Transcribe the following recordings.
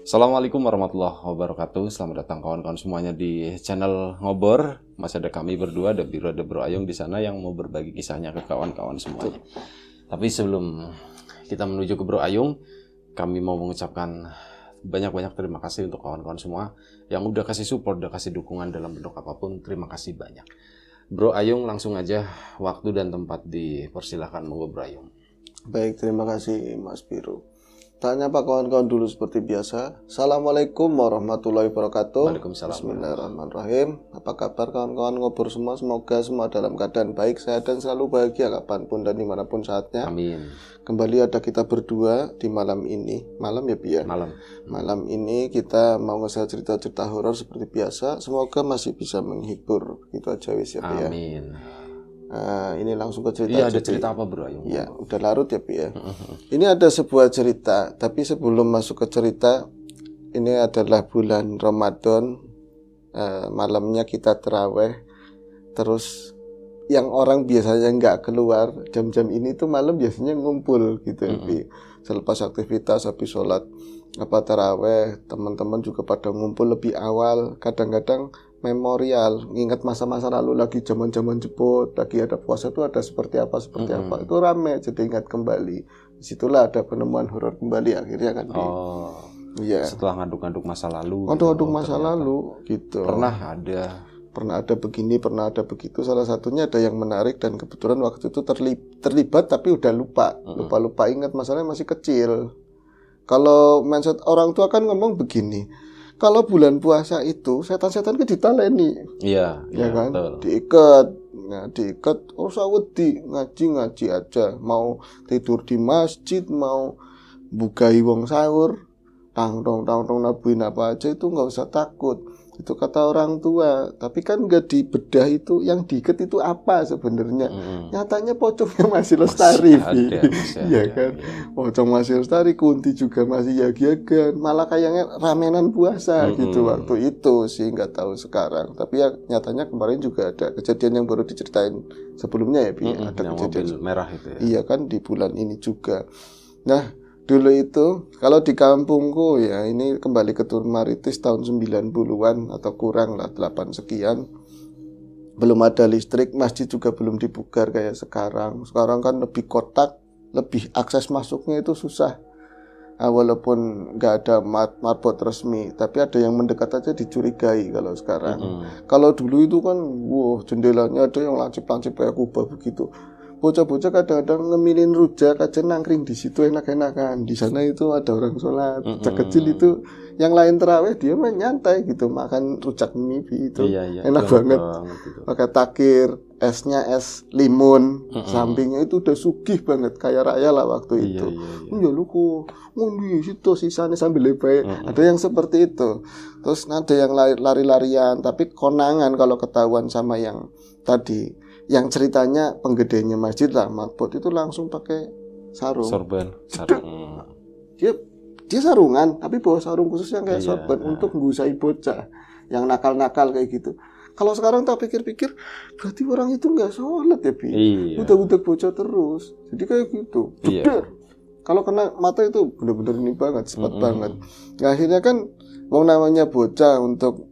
Assalamualaikum warahmatullahi wabarakatuh. Selamat datang kawan-kawan semuanya di channel Ngobor. Masih ada kami berdua, ada Biro, ada Bro Ayung di sana yang mau berbagi kisahnya ke kawan-kawan semuanya. Tapi sebelum kita menuju ke Bro Ayung, kami mau mengucapkan banyak-banyak terima kasih untuk kawan-kawan semua yang udah kasih support, udah kasih dukungan dalam bentuk apapun. Terima kasih banyak. Bro Ayung, langsung aja waktu dan tempat dipersilahkan, monggo Bro Ayung. Baik, terima kasih Mas Biro. Tanya Pak kawan-kawan dulu seperti biasa. Assalamualaikum warahmatullahi wabarakatuh. Waalaikumsalam. Bismillahirrahmanirrahim. Apa kabar kawan-kawan Ngobor semua? Semoga semua dalam keadaan baik, sehat dan selalu bahagia kapanpun dan dimanapun saatnya. Amin. Kembali ada kita berdua di malam ini. Malam ya Bi ya? Malam ini kita mau nge-share cerita-cerita horor seperti biasa. Semoga masih bisa menghibur. Itu aja wis ya Bi ya. Amin. Ini langsung ke cerita. Iya, ada cerita apa Bro Ayung? Ya, udah larut ya Bi ya. Ini ada sebuah cerita, tapi sebelum masuk ke cerita, ini adalah bulan Ramadan, malamnya kita terawih, terus yang orang biasanya nggak keluar jam-jam ini tuh malam biasanya ngumpul gitu ya Bi. Selepas aktivitas habis sholat terawih, teman-teman juga pada ngumpul lebih awal, kadang-kadang memorial, ingat masa-masa lalu lagi zaman-zaman jebot, lagi ada puasa itu ada seperti apa, itu rame, jadi ingat kembali. Disitulah ada penemuan horor kembali akhirnya kan. Iya. Setelah ngaduk-ngaduk masa lalu. Ngaduk masa lalu gitu. Pernah ada begini, pernah ada begitu. Salah satunya ada yang menarik dan kebetulan waktu itu terlibat tapi udah lupa ingat masalahnya masih kecil. Kalau mindset orang tua kan ngomong begini, kalau bulan puasa itu setan-setan ke ditaleni. Iya kan? Betul. Diikat, usah wedi, ngaji aja. Mau tidur di masjid, mau bukai wong sahur, tang tong nabuin apa aja itu nggak usah takut. Itu kata orang tua. Tapi kan nggak dibedah itu, yang diikat itu apa sebenarnya? Nyatanya pocongnya masih lestari. Iya kan? Iya. Pocong masih lestari, kunti juga masih yag-yagan. Malah kayaknya ramenan puasa gitu waktu itu sih, nggak tahu sekarang. Tapi ya nyatanya kemarin juga ada kejadian yang baru diceritain sebelumnya ya Bi. Ada kejadian merah itu ya. Iya kan, di bulan ini juga. Nah, dulu itu, kalau di kampungku ya, ini kembali ke Turun Maritis tahun 90-an atau kurang lah, 8 sekian. Belum ada listrik, masjid juga belum dibugar kayak sekarang. Sekarang kan lebih kotak, lebih akses masuknya itu susah. Walaupun nggak ada marbot resmi, tapi ada yang mendekat aja dicurigai kalau sekarang. Kalau dulu itu kan, jendelanya ada yang lancip-lancip kayak kubah begitu. Bocah-bocah kadang-kadang ngemilin rujak aja nangkring di situ enak-enakan. Di sana itu ada orang sholat. Bocah kecil itu yang lain terawih dia main nyantai gitu, makan rujak mie itu. Enak banget. Pakai takir, esnya es limun, sampingnya itu udah sugih banget kayak rakyat lah waktu itu. Ya lu kok ngundi situ sisanya sambil lebai. Ada yang seperti itu. Terus ada yang lari-larian, tapi konangan kalau ketahuan sama yang tadi. Yang ceritanya penggedenya masjid lah, marbot itu langsung pakai sarung. Sorban. Dia sarungan, tapi bawa sarung khusus yang kayak sorban untuk ngusai bocah yang nakal-nakal kayak gitu. Kalau sekarang tak pikir-pikir, berarti orang itu nggak sholat ya Bi. Udah bocah terus. Jadi kayak gitu. Kalau kena mata itu benar-benar ini banget, cepat banget. Nah, akhirnya kan mau namanya bocah untuk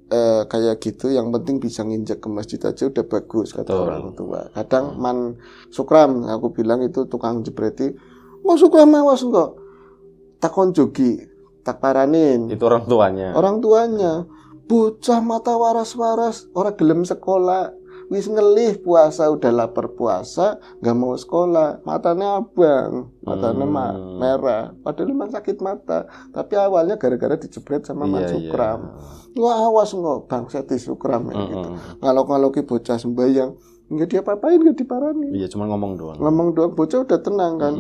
kayak gitu, yang penting bisa nginjek ke masjid aja udah bagus kata orang tua. Kadang man sukram, aku bilang itu tukang jebreti, mau sukram awas enggak, takon jogi, tak paranin. Itu orang tuanya. Bocah mata waras-waras, orang gelem sekolah, wis ngelih puasa, udah lapar puasa, nggak mau sekolah, matanya abang, matanya merah, padahal memang sakit mata, tapi awalnya gara-gara dijebret sama man sukram. Wah awas nggak bang, saya disukram ya gitu. Ngalok-ngaloki bocah sembahyang, nggak diapa-apain, nggak diparani. Iya, cuma ngomong doang, bocah udah tenang kan.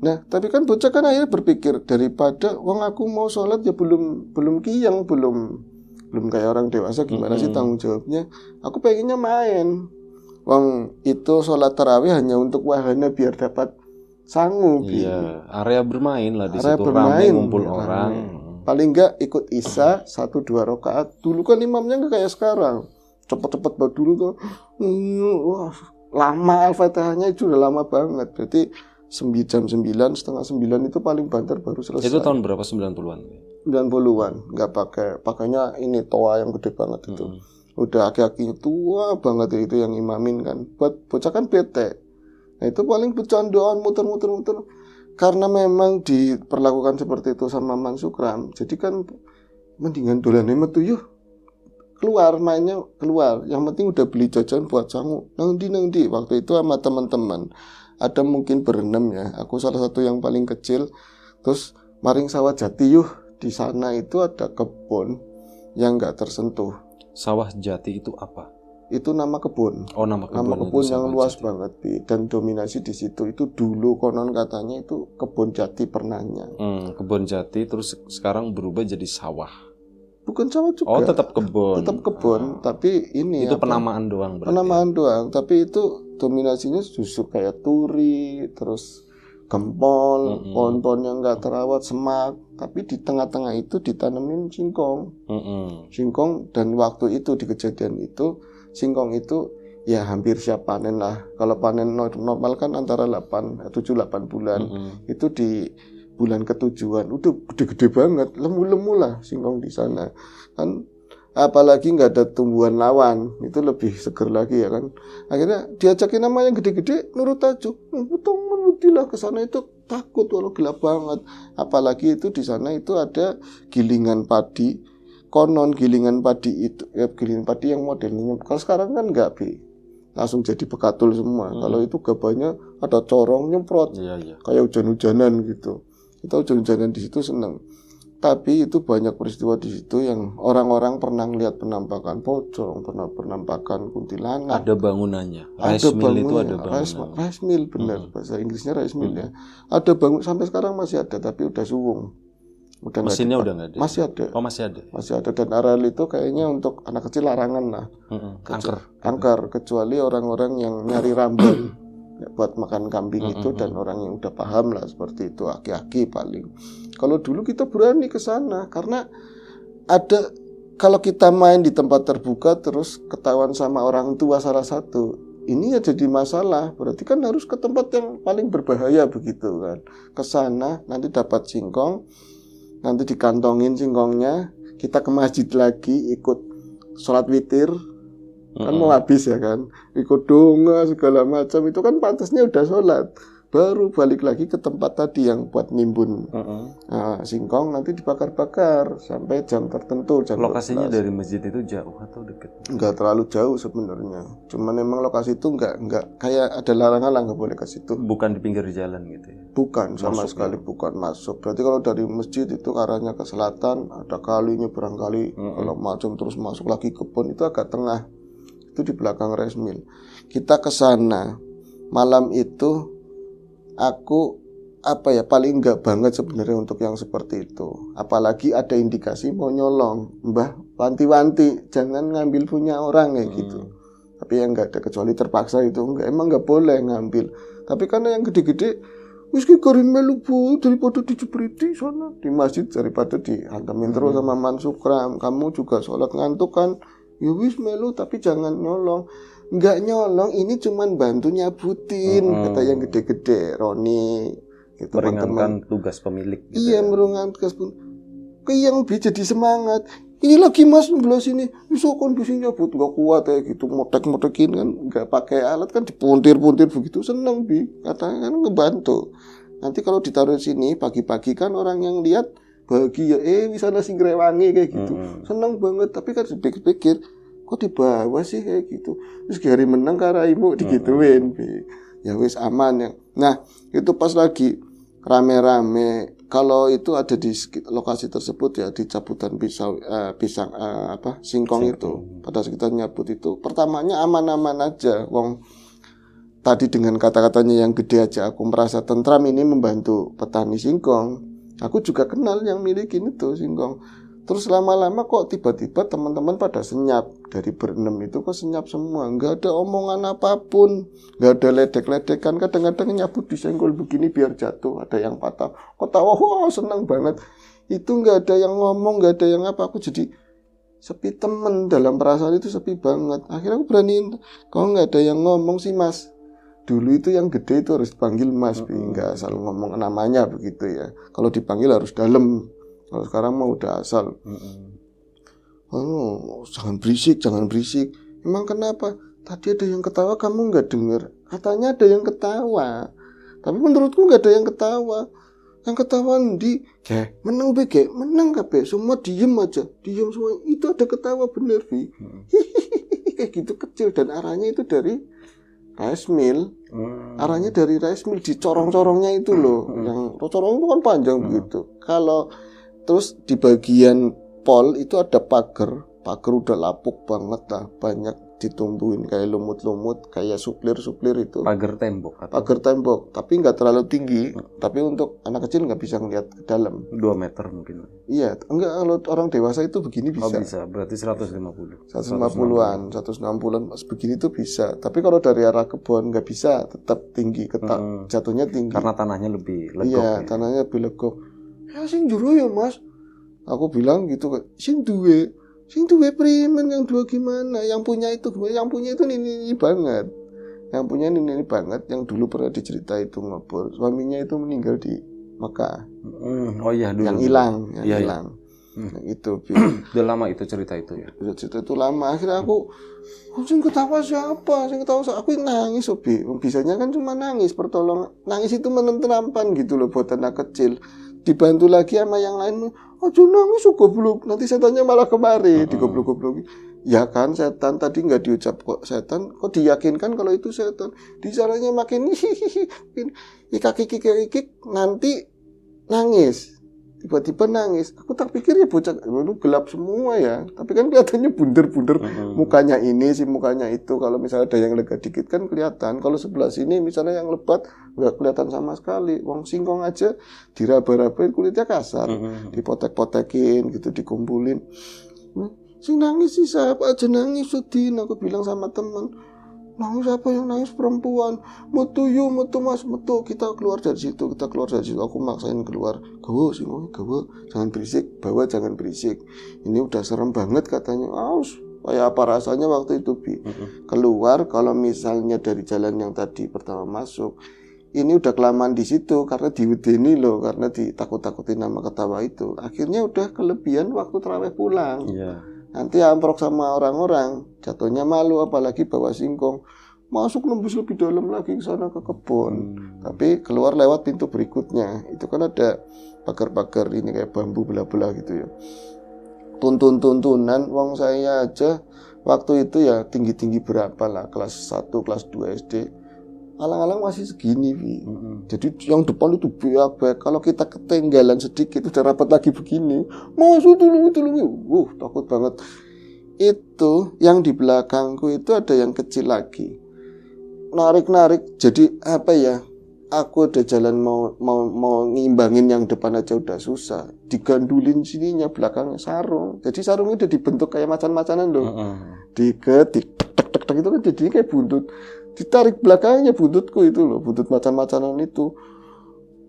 Nah, tapi kan bocah kan akhirnya berpikir, daripada wong aku mau sholat ya belum kiyang, belum kayak orang dewasa, gimana sih tanggung jawabnya. Aku pengennya main. Wong itu sholat tarawih hanya untuk wahana biar dapat sangu. Iya, area bermain lah di situ, ramai ngumpul orang. Paling enggak ikut isya 1-2 rakaat. Dulu kan imamnya enggak kayak sekarang. Cepet-cepet dulu tuh. Wah, lama Al-Fatihahnya itu udah lama banget. Berarti jam 9, setengah 9 itu paling banter baru selesai. Itu tahun berapa? 90-an? 90-an, nggak pakainya ini toa yang gede banget itu. Udah aki-akinya tua banget itu yang imamin kan. Buat bocah kan bete. Nah itu paling bercandaan muter-muter. Karena memang diperlakukan seperti itu sama Man Sukram. Jadi kan mendingan dolane metu yuk. Keluar mainnya keluar. Yang penting udah beli jajan buat sangu. Nang di waktu itu sama teman-teman. Ada mungkin berenam ya. Aku salah satu yang paling kecil. Terus maring sawah jati yuk. Di sana itu ada kebun yang nggak tersentuh. Sawah jati itu apa? Itu nama kebun. Oh, nama kebun yang luas banget dan dominasi di situ. Itu dulu konon katanya itu kebun jati pernahnya. Kebun jati terus sekarang berubah jadi sawah. Bukan sawah juga. Oh, tetap kebun. Tetap kebun, tapi ini itu penamaan doang berarti. Penamaan doang, tapi itu dominasinya justru kayak turi, terus gempol, pohon-pohon yang nggak terawat, semak. Tapi di tengah-tengah itu ditanemin singkong. Singkong, dan waktu itu di kejadian itu singkong itu ya hampir siap panen lah. Kalau panen normal kan antara 7-8 bulan. Itu di bulan ketujuan udah gede-gede banget, lemu-lemu lah singkong di sana. Kan apalagi nggak ada tumbuhan lawan, itu lebih seger lagi ya kan. Akhirnya diajakin nama yang gede-gede, nurut aja. Lah ke sana itu takut walau gelap banget. Apalagi itu di sana itu ada gilingan padi. Konon gilingan padi itu gilingan padi yang modelnya kalau sekarang kan nggak langsung jadi bekatul semua. Kalau itu gabahnya ada corong nyemprot, kayak hujan-hujanan gitu. Kita hujan-hujanan di situ seneng. Tapi itu banyak peristiwa di situ yang orang-orang pernah lihat penampakan pocong, pernah penampakan kuntilanak. Ada bangunannya. Ada bangunannya. Itu ada bangunan. Rice mill benar, bahasa Inggrisnya rice mill ya. Ada bangun sampai sekarang masih ada, tapi udah suwung. Mesinnya udah nggak ada. Masih ada. Oh, masih ada. Masih ada, dan areal itu kayaknya untuk anak kecil larangan lah. Angker, kecuali orang-orang yang nyari ramban buat makan kambing itu, dan orang yang udah paham lah seperti itu, aki-aki paling. Kalau dulu kita berani ke sana karena ada, kalau kita main di tempat terbuka terus ketahuan sama orang tua salah satu, ini ya jadi masalah. Berarti kan harus ke tempat yang paling berbahaya begitu kan. Ke sana nanti dapat singkong, nanti dikantongin singkongnya, kita ke masjid lagi ikut sholat witir. Kan mau habis ya kan, ikut donga segala macam, itu kan pantasnya udah sholat, baru balik lagi ke tempat tadi yang buat nimbun. Nah, singkong nanti dibakar-bakar sampai jam tertentu, jam lokasinya 12. Dari masjid itu jauh atau dekat? Enggak terlalu jauh sebenarnya, cuman memang lokasi itu enggak kayak ada larangan lah, nggak boleh ke situ. Bukan di pinggir jalan gitu ya? Bukan, sama sekali bukan masuk. Berarti kalau dari masjid itu arahnya ke selatan, ada kalinya barangkali, kalau macam terus masuk lagi kebun itu agak tengah. Itu di belakang rice mill. Kita ke sana malam itu, aku paling enggak banget sebenarnya untuk yang seperti itu. Apalagi ada indikasi mau nyolong, Mbah wanti-wanti jangan ngambil punya orang kayak gitu. Tapi yang enggak ada, kecuali terpaksa itu emang enggak boleh ngambil. Tapi karena yang gede-gede wis karin melu bu, daripada dijebriti sana di masjid, daripada dihantamin terus sama Man Sukram. Kamu juga sholat ngantuk kan? Ya wis melu, tapi jangan nyolong. Enggak nyolong, ini cuman bantu nyabutin, kata yang gede-gede, Roni gitu, meringankan tugas pemilik gitu. Iya, meringankan tugas pun. Kayak yang jadi semangat. Ini lagi mas sebelah sini, bisa kondisi nyabut nggak kuat ya gitu, motek-motekin kan, nggak pakai alat kan, dipuntir-puntir begitu, seneng bi, katanya kan ngebantu. Nanti kalau ditaruh sini pagi-pagi kan orang yang lihat bahagia, bisa nasi grewangi kayak gitu, seneng banget. Tapi kan pikir-pikir, kok di bawah sih kayak gitu, terus hari menang karaimu digituin, ya wis aman ya. Nah itu pas lagi rame-rame, kalau itu ada di lokasi tersebut ya, di cabutan singkong itu, pada sekitar nyabut itu, pertamanya aman-aman aja, wong tadi dengan kata-katanya yang gede aja aku merasa tentram, ini membantu petani singkong. Aku juga kenal yang milikin itu singkong. Terus lama-lama kok tiba-tiba teman-teman pada senyap. Dari berenam itu kok senyap semua. Nggak ada omongan apapun, nggak ada ledek-ledekan. Kadang-kadang nyabut disenggol begini biar jatuh, ada yang patah. Kok tawa, wah senang banget. Itu nggak ada yang ngomong, nggak ada yang apa. Aku jadi sepi temen, dalam perasaan itu sepi banget. Akhirnya aku beraniin, kalau nggak ada yang ngomong sih mas, dulu itu yang gede itu harus dipanggil Mas, nggak asal ngomong namanya begitu ya. Kalau dipanggil harus dalam. Kalau sekarang mau udah asal. Oh, jangan berisik. Emang kenapa? Tadi ada yang ketawa, kamu nggak dengar? Katanya ada yang ketawa. Tapi menurutku nggak ada yang ketawa. Yang ketawa di, menang kabeh. Semua diem aja, diem semua. Itu ada ketawa bener, Vi. Kayak gitu kecil dan arahnya itu dari rice mill. Arahnya dari rice mill di corong-corongnya itu loh. Yang corong itu kan panjang begitu. Kalau terus di bagian pol itu ada pagar udah lapuk banget lah, banyak ditumbuhin kayak lumut-lumut, kayak suplir itu. Pagar tembok. Pagar tembok, tapi nggak terlalu tinggi. Tapi untuk anak kecil nggak bisa ngeliat ke dalam. 2 meter mungkin. Iya, enggak, kalau orang dewasa itu begini bisa. Oh bisa, berarti 150. 150-an, 160-an, begini tuh bisa. Tapi kalau dari arah kebun nggak bisa, tetap tinggi, jatuhnya tinggi. Karena tanahnya lebih legok. Iya, tanahnya lebih legok. Ya sing jero ya Mas. Aku bilang gitu, sing duwe primen, yang dua gimana? Yang punya itu ini banget. Yang punya ini banget, yang dulu pernah dicerita itu ngobor. Suaminya itu meninggal di Mekah. Oh iya dulu. Yang hilang. Itu udah lama itu cerita itu ya. Cerita itu lama. Akhirnya aku sing ketawa siapa? Aku nangis, Bi. Bisanya kan cuma nangis, pertolongan. Nangis itu menenteramkan gitu loh buat anak kecil. Dibantu lagi sama yang lain. Aduh nangis goblok. Nanti setannya malah kemari, digoblok-gobloki. Ya kan setan tadi nggak diucap kok setan, kok diyakinkan kalau itu setan. Di caranya makin kikik nanti nangis. Tiba-tiba nangis. Aku tak pikir ya bocah itu gelap semua ya. Tapi kan kelihatannya bunder-bunder. Mukanya ini sih, mukanya itu. Kalau misalnya ada yang lega dikit kan kelihatan. Kalau sebelah sini misalnya yang lebat nggak kelihatan sama sekali. Wong singkong aja diraba-rabain kulitnya kasar. Dipotek-potekin gitu, dikumpulin. Sing nangis sih siapa aja nangis sedih. Aku bilang sama teman. Nangis apa yang nangis perempuan? Metu Mas, kita keluar dari situ. Aku maksain keluar. Gawa jangan berisik, bawa jangan berisik. Ini udah serem banget katanya. Kayak apa rasanya waktu itu, Bi? Keluar kalau misalnya dari jalan yang tadi pertama masuk. Ini udah kelamaan di situ karena diwedeni loh, karena ditakut-takutin sama ketawa itu. Akhirnya udah kelebihan waktu tarawih pulang. Nanti amprok sama orang-orang, jatuhnya malu, apalagi bawa singkong. Masuk nembus lebih dalam lagi ke sana ke kebun. Tapi keluar lewat pintu berikutnya. Itu kan ada pagar-pagar ini kayak bambu belah-belah gitu ya. Tuntunan wong saya aja waktu itu ya tinggi-tinggi berapa lah, kelas 1, kelas 2 SD. Alang-alang masih segini, Vi. Jadi yang depan itu biak-biak. Kalau kita ketinggalan sedikit udah rapat lagi begini. Masuk tolong. Takut banget. Itu yang di belakangku itu ada yang kecil lagi. Narik. Jadi apa ya? Aku udah jalan mau ngimbangin yang depan aja udah susah. Digandulin sininya belakangnya sarung. Jadi sarungnya udah dibentuk kayak macan-macanan loh. Tek itu kan jadinya kayak buntut. Ditarik belakangnya buntutku itu loh, buntut macan-macanan itu.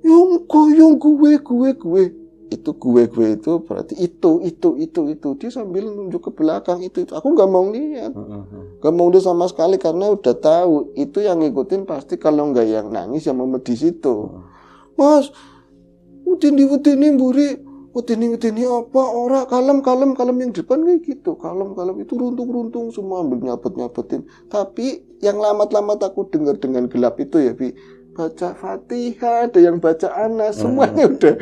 Yang gue. Itu gue itu berarti itu. Dia sambil nunjuk ke belakang itu. Aku nggak mau lihat. Nggak mau lihat sama sekali karena udah tahu itu yang ngikutin pasti kalau nggak yang nangis yang mau di situ. Mas, udin mburi. Udin apa? Ora kalem yang depan kayak gitu. Kalem itu runtung semua ambil nyabetin. Tapi yang lamat aku dengar dengan gelap itu ya, Bi. Baca Fatihah, ada yang baca Anas, semuanya udah.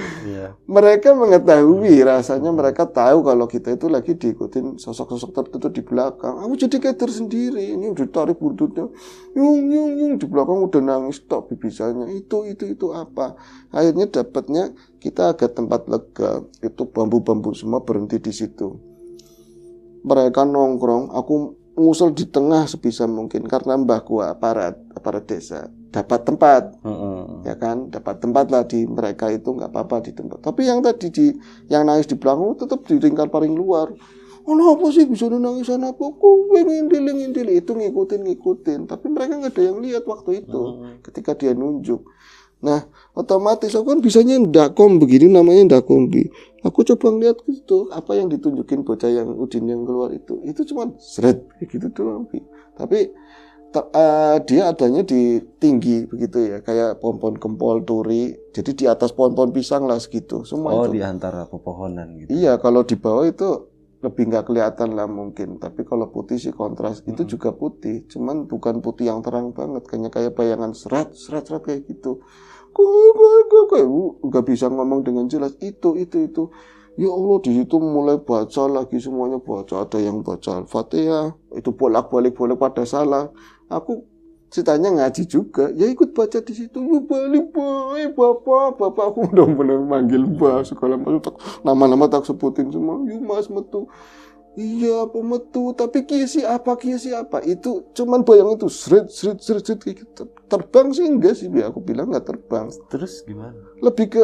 Mereka mengetahui, rasanya mereka tahu kalau kita itu lagi diikutin sosok-sosok tertentu di belakang. Aku jadi kayak tersendiri, ini udah tarik buntutnya. Yung di belakang udah nangis tok bibisanya. Itu apa? Akhirnya dapatnya kita agak tempat lega. Itu bambu-bambu semua berhenti di situ. Mereka nongkrong, aku ngusul di tengah sebisa mungkin karena mbahku aparat desa dapat tempat, ya kan, dapat tempat lah di mereka itu nggak apa-apa di tempat. Tapi yang tadi yang nangis di belakang tetap di lingkar paling luar. Apa sih bisa nangis sana apa? Kowe ngindil itu ngikutin. Tapi mereka nggak ada yang lihat waktu itu ketika dia nunjuk. Nah, otomatis aku kan bisanya ndakom begini namanya ndakombi. Aku coba ngeliat gitu, apa yang ditunjukin bocah yang Udin yang keluar itu cuma seret gitu doang. Tapi Dia adanya di tinggi begitu ya, kayak pohon-pohon gempol, turi. Jadi di atas pohon-pohon pisang lah segitu. Semua Oh, itu. di antara pepohonan gitu. Iya, kalau di bawah itu lebih nggak kelihatan lah mungkin. Tapi kalau putih sih kontras. Itu juga putih, cuman bukan putih yang terang banget. Kayak bayangan serat kayak gitu. Kayak nggak bisa ngomong dengan jelas. Itu. Ya Allah, di situ mulai baca lagi, semuanya baca. Ada yang baca Al-Fatihah, itu bolak-balik pada salah. Aku ceritanya ngaji juga, ya ikut baca di situ. Ya balik bapak, aku benar-benar manggil mbak segala macam, nama-nama tak sebutin semua. Ya mas metu, iya apa metu, tapi kiasi apa, itu cuman bayang itu seret kayak gitu. Terbang sih enggak sih, aku bilang nggak terbang. Terus gimana? Lebih ke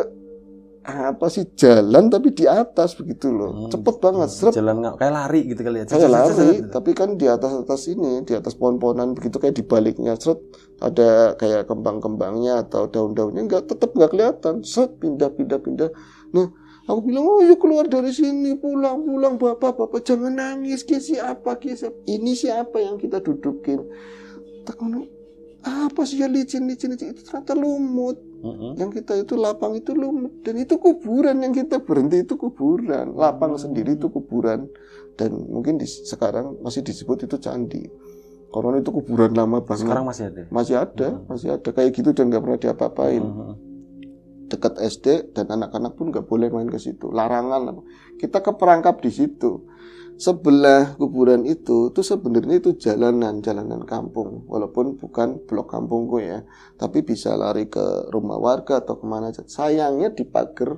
apa sih, jalan tapi di atas begitu loh, cepet banget, seret. Jalan nggak kayak lari gitu kali ya? Kayak lari, tapi kan di atas ini, di atas pohon-pohonan begitu, kayak di baliknya seret ada kayak kembang-kembangnya atau daun-daunnya, tetap nggak kelihatan, seret pindah. Nah, aku bilang, oh yuk keluar dari sini, pulang bapak jangan nangis, siapa ini siapa yang kita dudukin? Apa sih ya, licin itu ternyata lumut. Yang kita itu lapang itu lumut, dan itu kuburan, yang kita berhenti itu kuburan, lapang sendiri itu kuburan, dan mungkin sekarang masih disebut itu candi. Karena itu kuburan lama banget. Sekarang masih ada? Masih ada kayak gitu, dan nggak pernah diapa-apain. Dekat SD, dan anak-anak pun nggak boleh main ke situ, larangan. Kita keperangkap di situ. Sebelah kuburan itu sebenarnya itu jalanan kampung, walaupun bukan blok kampungku ya, tapi bisa lari ke rumah warga atau kemana aja. Sayangnya dipagar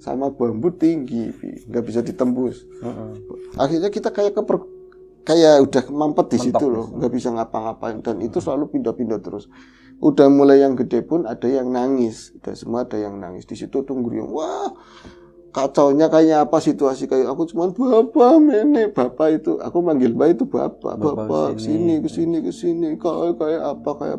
sama bambu tinggi, nggak bisa ditembus. Akhirnya kita kayak udah mampet di situ loh, nggak bisa ngapa-ngapain, dan itu selalu pindah-pindah terus. Udah mulai yang gede pun ada yang nangis, semua ada yang nangis di situ, tunggu yang wah. Kacaunya kayak apa, situasi kayak aku cuman bapak itu aku manggil mbak itu bapak sini kesini kayak apa,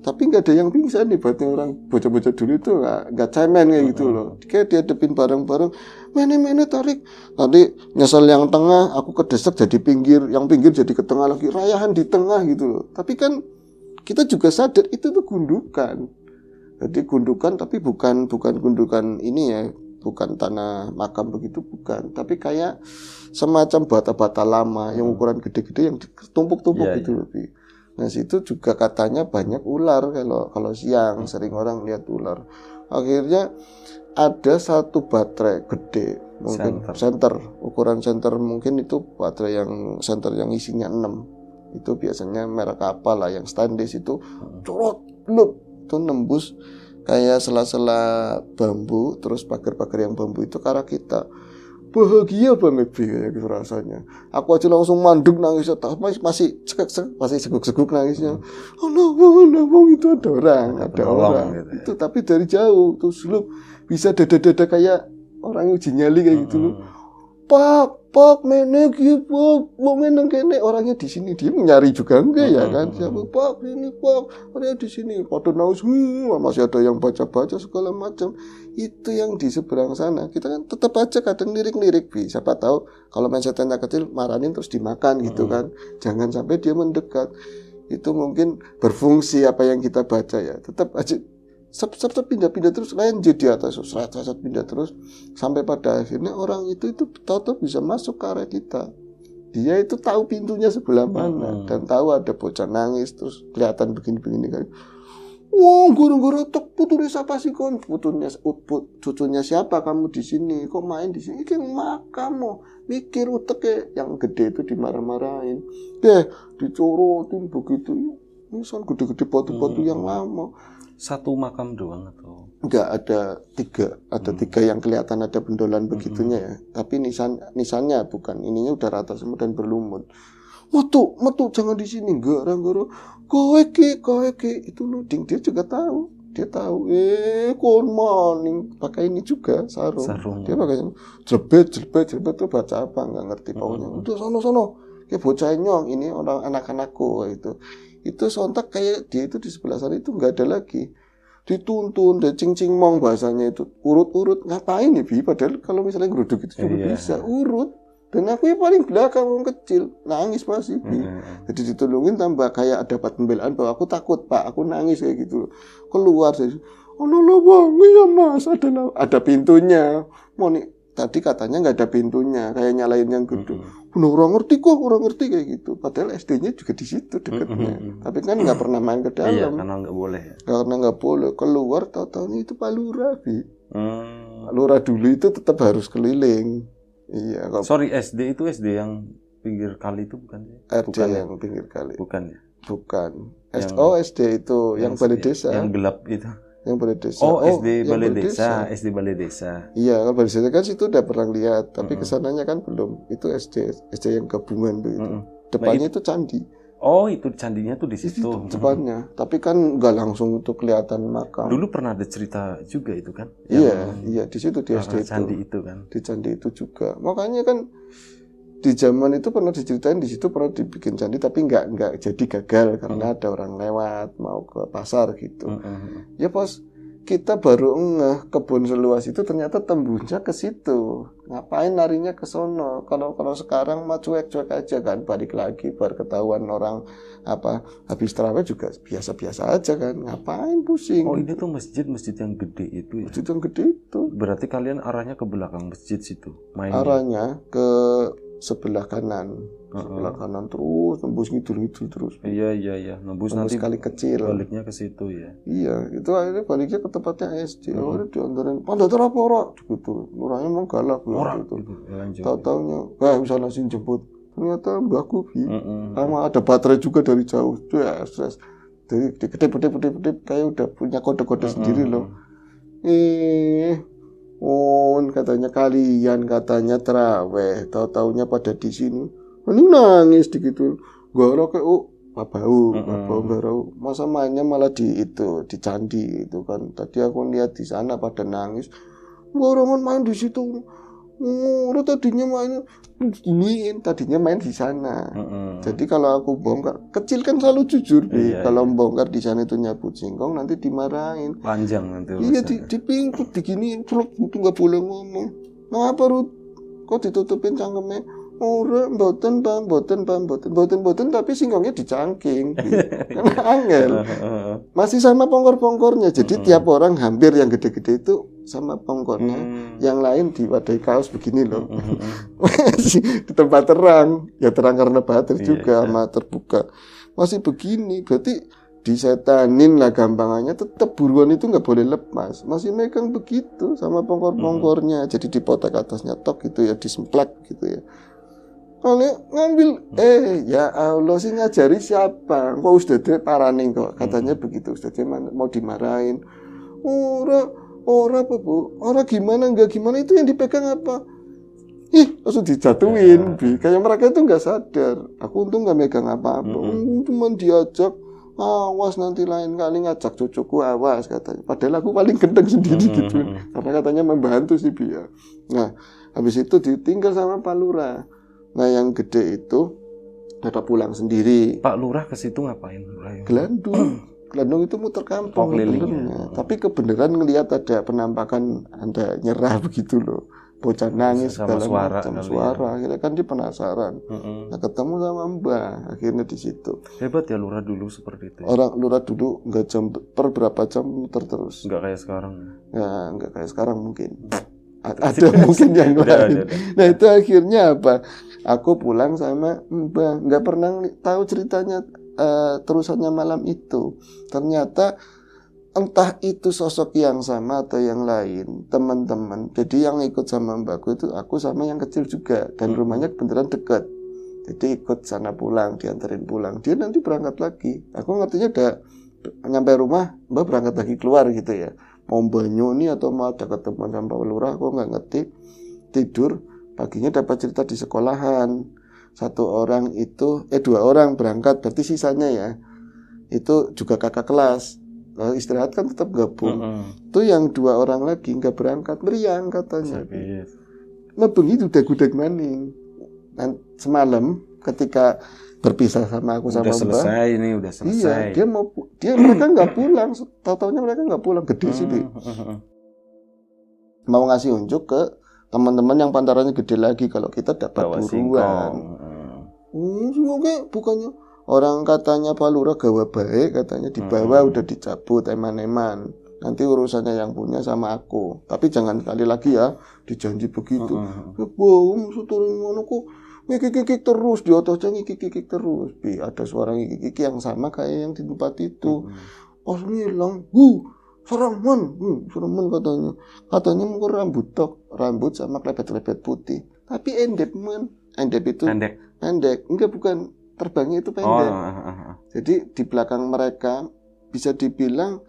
tapi nggak ada yang pingsan nih, berarti orang bocah-bocah dulu itu nggak cemen kayak gitu loh, kayak dia depin bareng-bareng, mene tarik, nanti nyesel yang tengah, aku kedesak jadi pinggir, yang pinggir jadi ke tengah lagi, rayahan di tengah gitu loh. Tapi kan kita juga sadar itu tuh gundukan, jadi gundukan, tapi bukan gundukan ini ya, bukan tanah makam begitu, bukan, tapi kayak semacam bata-bata lama yang ukuran gede-gede yang ditumpuk-tumpuk gitu lebih. Nah situ juga katanya banyak ular, kalau siang sering orang lihat ular. Akhirnya ada satu baterai gede, mungkin ukuran senter mungkin itu baterai yang senter yang isinya 6. Itu biasanya merek apa lah, yang stainless itu corot itu nembus kayak sela-sela bambu, terus pagar-pagar yang bambu itu ke arah kita. Bahagia banget kayak gitu rasanya. Aku aja langsung manduk nangis, masih seguk-seguk nangisnya. Oh no, itu ada orang gitu. Itu tapi dari jauh tuh lu bisa dada kayak orang uji nyali kayak gitu loh. Pak, menek ya Pak, mau meneng kene, orangnya di sini, dia nyari juga enggak ya kan? Siapa Pak, ini Pak, orangnya di sini, pada naus, masih ada yang baca segala macam. Itu yang di seberang sana, kita kan tetap aja kadang lirik-lirik, siapa tahu kalau mindsetnya kecil maranin terus dimakan gitu kan? Jangan sampai dia mendekat. Itu mungkin berfungsi apa yang kita baca ya, tetap aja. Pindah-pindah terus, lanjut di atas, pindah terus sampai pada akhirnya orang itu tahu-tahu bisa masuk ke area kita. Dia itu tahu pintunya sebelah mana dan tahu ada bocah nangis, terus kelihatan begini kan. Wah, guru-guru tek putunya siapa sih kon? Cucunya siapa kamu di sini? Kok main di sini? Iki makam, mikir utek yang gede itu dimarah-marahin. Dicorotin begitu. Ini son gede-gede batu-batu yang lama. Satu makam doang atau? Enggak, ada 3. Ada 3 yang kelihatan ada bendolan begitunya ya. Tapi nisannya bukan, ininya udah rata semua dan berlumut. Metu, jangan di sini. Enggak, kowe ki itu luding, dia juga tahu. Dia tahu, kon maning pakai ini juga sarung. Dia pakai jelbet tuh baca apa enggak ngerti pokoknya. Udah sono. Kayak bocah nyong, ini orang anak-anakku itu. Itu sontak kayak dia itu di sebelah sana itu nggak ada lagi, dituntun, dan cing-cing-mong bahasanya itu, urut-urut ngapain nih Bi? Padahal kalau misalnya geruduk itu juga bisa urut, Dan aku yang paling belakang, orang kecil, nangis masih. Jadi ditolongin tambah kayak dapat pembelaan bahwa aku takut Pak, aku nangis kayak gitu. Keluar saya, oh no bang, iya mas, ada pintunya. Mau nih, tadi katanya nggak ada pintunya, kayak nyalain yang gede. Orang ngerti kayak gitu. Padahal SD-nya juga di situ dekatnya. Tapi kan nggak pernah main ke dalam. Iya, karena nggak boleh. Karena nggak boleh keluar, tahu-tahu itu Pak Lurah, Bi. Pak Lurah dulu itu tetap harus keliling. Iya. Sorry, SD itu SD yang pinggir kali itu bukan? SD yang pinggir kali. Bukan ya? Bukan. SD itu yang balai desa. Yang gelap itu. Yang balai desa. Oh, SD balai desa. SD balai desa. Iya, kalau balai desa kan situ udah pernah lihat, tapi kesananya kan belum. Itu SD yang gabungan tuh itu. Depannya itu candi. Oh, itu candinya tuh di situ. Depannya. Tapi kan nggak langsung untuk kelihatan makam. Dulu pernah ada cerita juga itu kan? Iya, di situ di SD itu. Candi itu kan. Di candi itu juga. Makanya kan di zaman itu pernah diceritain di situ pernah dibikin candi tapi nggak jadi gagal karena ada orang lewat mau ke pasar gitu. Ya pas kita baru ngeh kebun seluas itu ternyata tembusnya ke situ. Ngapain larinya ke sono? Kalau sekarang mah cuek-cuek aja kan, balik lagi baru ketahuan orang habis tarawih juga biasa-biasa aja kan. Ngapain pusing? Oh, ini tuh masjid yang gede itu ya. Masjid yang gede itu. Berarti kalian arahnya ke belakang masjid situ, mainnya. Arahnya ke sebelah kanan. Sebelah kanan terus nembus ngidul terus. Iya. Nembus nanti kali kecil. Baliknya ke situ ya. Iya, itu akhirnya baliknya ke tempatnya SD. Udah diantarin. Pandai apa ora gitu. Orangnya emang galak gitu. Tahu-taunya, bisa langsung jemput. Ternyata mbahku sama ada baterai juga dari jauh. Tuh ya stres. Dari gede kayak udah punya kode-kode sendiri loh. Katanya kalian terawih, tahu-taunya pada di sini. Ini nangis gitu. Garo kayak bau. Masa mainnya malah di candi itu kan. Tadi aku lihat di sana pada nangis. Garo main di situ. Tadinya main di sana. Jadi kalau aku bongkar, kecil kan selalu jujur, kalau bongkar di sana itu nyabut singkong nanti dimarahin. Panjang nanti. Iya dipingkut diginiin, celok itu nggak boleh ngomong. Ngapa Rut? Kok ditutupin cangkemnya? Ora, mboten tapi singkongnya dicangking. Kan angel. Masih sama pongkor-pongkornya. Jadi tiap orang hampir yang gede-gede itu sama pongkornya. Yang lain diwadahi kaos begini loh. Masih di tempat terang. Ya terang karena baterai juga sama terbuka. Masih begini. Berarti disetanin lah gampangannya, tetap buruan itu nggak boleh lepas, masih megang begitu sama pongkor-pongkornya. Jadi dipotek atasnya tok gitu ya, disemplak gitu ya. Kalau ngambil, ya Allah sih ngajari siapa? Kok Ustadz paraning kok, katanya begitu. Ustadz mau dimarahin. Ora apa bu? Ora gimana nggak gimana, itu yang dipegang apa? Langsung dijatuhin. Kayak mereka itu nggak sadar. Aku untung nggak megang apa-apa. Cuman diajak, awas nanti lain kali ngajak cucuku, awas katanya. Padahal aku paling gendeng sendiri gitu. Karena katanya membantu sih Bia. Nah, habis itu ditinggal sama Pak Lurah. Nah, yang gede itu ada pulang sendiri. Pak Lurah ke situ ngapain? Gelandung itu muter kampung benernya. Tapi kebenaran ngelihat ada penampakan Anda nyerah begitu loh. Bocah nangis segala macam suara. Akhirnya kan dia penasaran. Nah, ketemu sama Mbah akhirnya di situ. Hebat ya Lurah dulu seperti itu. Orang Lurah dulu nggak per berapa jam muter terus. Nggak kayak sekarang. Ya, nggak kayak sekarang mungkin. Ada mungkin yang lain. Nah, itu akhirnya apa? Aku pulang sama Mbah, nggak pernah tahu ceritanya terusannya malam itu. Ternyata entah itu sosok yang sama atau yang lain, teman-teman. Jadi yang ikut sama mbakku itu aku sama yang kecil juga, dan rumahnya beneran dekat. Jadi ikut sana pulang, dianterin pulang. Dia nanti berangkat lagi. Aku ngertinya udah nyampe rumah, Mbak berangkat lagi keluar gitu ya. Mau banyu nih atau mau ada ketemuan sama Pak Lurah, aku nggak ngerti. Tidur, paginya dapat cerita di sekolahan. Dua orang berangkat, berarti sisanya ya itu juga kakak kelas. Lalu istirahat kan tetap gabung. Itu yang 2 orang lagi nggak berangkat, meriang katanya. Nah begitu gudeg maning. Dan semalam ketika berpisah sama aku sama Mbak, udah selesai. Iya, mereka nggak pulang. Tahu-taunya mereka nggak pulang, gede sih. Mau ngasih unjuk ke teman-teman yang pantarannya gede lagi, kalau kita dapat Bawa buruan. singkong. Oke, bukannya orang katanya Pak Lurah gawa baik, katanya dibawa udah dicabut eman-eman. Nanti urusannya yang punya sama aku. Tapi jangan sekali lagi ya dijanji begitu. Bau turun ngono kok ngikik terus di atasnya ngikik terus. Ada suara ngikik yang sama kayak yang di tempat itu. Pas ngilang, sereman katanya. Katanya mungkin rambut sama klepet-klepet putih. Tapi endep itu pendek. Enggak, bukan, terbangnya itu pendek. Jadi di belakang mereka bisa dibilang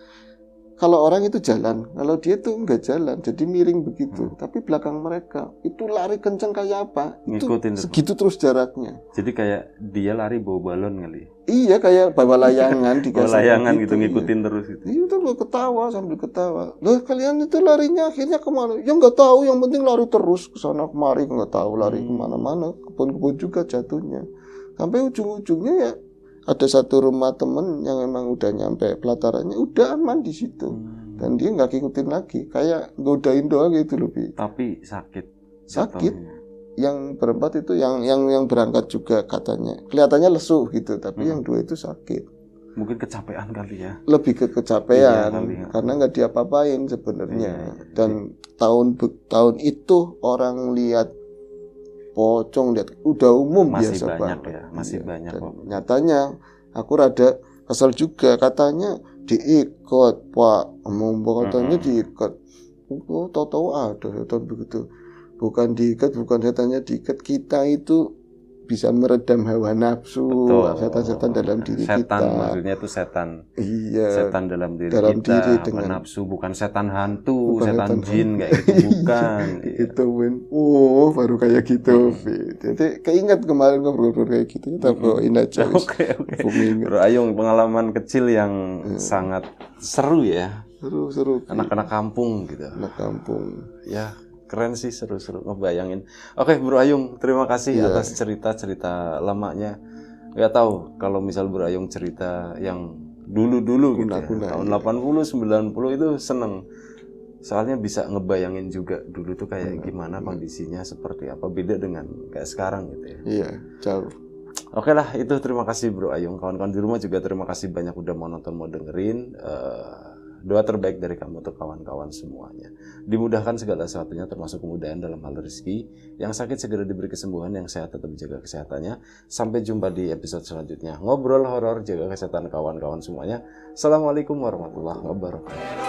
kalau orang itu jalan, kalau dia tuh enggak jalan, jadi miring begitu. Tapi belakang mereka itu lari kenceng kayak apa? Ngikutin itu segitu terus jaraknya. Jadi kayak dia lari bawa balon kali. Iya, kayak bawa layangan dikasih. Bawa layangan gitu ngikutin terus itu. Iya, itu ketawa sambil ketawa. Loh, kalian itu larinya akhirnya kemana? Ya nggak tahu, yang penting lari terus ke sana kemari, nggak tahu lari kemana-mana. Kebun-kebun juga jatuhnya. Sampai ujung-ujungnya ya ada satu rumah temen yang emang udah nyampe pelatarannya, udah aman di situ. Dan dia nggak ngikutin lagi, kayak godain doang gitu loh, Bi. Tapi sakit. Yang berempat itu yang berangkat juga katanya kelihatannya lesu gitu, tapi yang dua itu sakit. Mungkin kecapean kali ya. Lebih ke kecapean, kali ya. karena nggak diapa-apain sebenarnya. Dan tahun itu orang lihat pocong, lihat udah umum Masih biasa banyak banget. ya, masih banyak Dan kok. nyatanya aku rada kesel juga, katanya diikat Pak, katanya diikat. Oh, tahu-tahu ada setan begitu. Bukan diikat, bukan setannya diikat, kita itu bisa meredam hawa nafsu, setan-setan dalam diri setan, kita. maksudnya itu setan. Iya. Setan dalam diri dalam kita, diri dengan nafsu, bukan setan hantu, bukan setan jin hantu. kayak gitu, bukan. Itu Win. Oh, baru kayak gitu. Jadi keinget kemarin ngobrol kayak gitu, kita bawain aja. Oke. Bro Ayung, pengalaman kecil yang sangat seru ya. Seru. Anak-anak kampung gitu. Anak kampung. Ya, keren sih, seru-seru ngebayangin. Oke, Bro Ayung, terima kasih atas cerita-cerita lamanya. Gak tahu kalau misal Bro Ayung cerita yang dulu-dulu gitu ya. Tahun 80, 90 itu seneng. Soalnya bisa ngebayangin juga dulu tuh kayak gimana kondisinya, seperti apa, beda dengan kayak sekarang gitu ya. Iya, jauh. Oke lah, itu terima kasih Bro Ayung. Kawan-kawan di rumah juga terima kasih banyak udah mau nonton, mau dengerin. Doa terbaik dari kamu untuk kawan-kawan semuanya. Dimudahkan segala sesuatunya, termasuk kemudahan dalam hal rezeki. Yang sakit segera diberi kesembuhan, yang sehat tetap jaga kesehatannya. Sampai jumpa di episode selanjutnya. Ngobrol horor, jaga kesehatan kawan-kawan semuanya. Assalamualaikum warahmatullahi wabarakatuh.